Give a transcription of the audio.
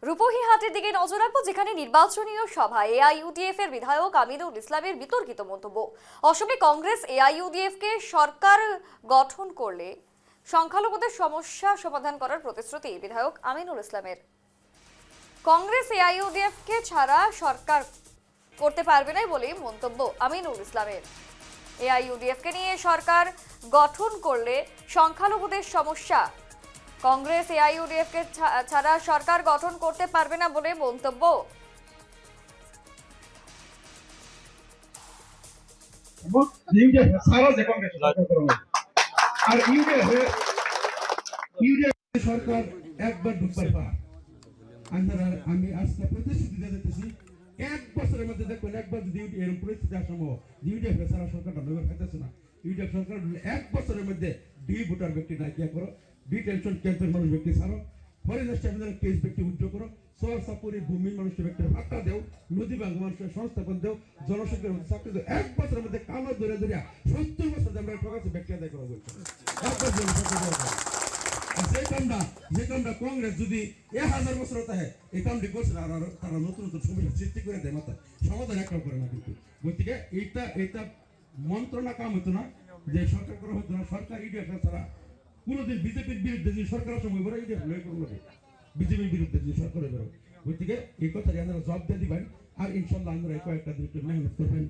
রূপহীহাটের দিকে নজর রাখবো, যেখানে নির্বাচনীয় সভায় এআইইউডিএফ এর বিধায়ক আমিনুল ইসলামের বিতর্কিত মন্তব্য। অসমে কংগ্রেস এআইইউডিএফ কে সরকার গঠন করলে সংখ্যালঘুদের সমস্যা সমাধান করার প্রতিশ্রুতি বিধায়ক আমিনুল ইসলামের। কংগ্রেস এআইইউডিএফ কে ছাড়া সরকার করতে পারবে না বলে মন্তব্য আমিনুল ইসলামের। এআইইউডিএফ কে নিয়ে সরকার গঠন করলে সংখ্যালঘুদের সমস্যা, কংগ্রেস এআইইউডিএফ কে ছাড়া সরকার গঠন করতে পারবে না বলে মন্তব্য। সরকার একবার ঢুকবার পা আমি আজকে প্রতিশ্রুতি দিতেছি, এক বছরের মধ্যে দেখবেন একবার যদি এরকম পরিস্থিতি আসাম ইউডিএফ সারা সরকারটা নজর খাইতেছে না। ইউডিএফ সরকার এক বছরের মধ্যে ভোটার ব্যক্তি নাইকিয়া করো, টেনশন ক্যাম্পের মানুষ ব্যক্তি ছাড়ো, ফরেস্ট ট্রাইব্যুনাল কেস ব্যক্তি উদ্যোগ করো, শহর সাপুরি ভূমি মানুষের ব্যক্তির ভাতা দেও, নদী ভাঙ্গ মানুষের সংস্থাপন দেও, জনসংখ্যার মধ্যে চাকরি দেও। এক বছরের মধ্যে কালো ধরে ধরে 70 বছর আমরা প্রকাশে ব্যক্তি আদায় করা বলছি। যে কামটা কংগ্রেস যদি 1000 বছর থাকে, এই কামটি করছে না, তারা নতুন নতুন সমস্যা সৃষ্টি করে দেয়, মাথা সমাধান একটাও করে না। কিন্তু গতিকে এইটা মন্ত্রণা কাম হতো না, যে সরকার করা হতো না। সরকার ইডিএফ ছাড়া কোনোদিন বিজেপির বিরুদ্ধে যদি সরকারের সময় বলে ইডিএফ লয় করবো, বিজেপির বিরুদ্ধে যদি সরকার বেরো। গতিকে এই কথাটি আপনারা জবাব দিয়ে দিবেন, আর ইনশাল্লাহ আমরা কয়েকটা দুটো মেহনত করবেন।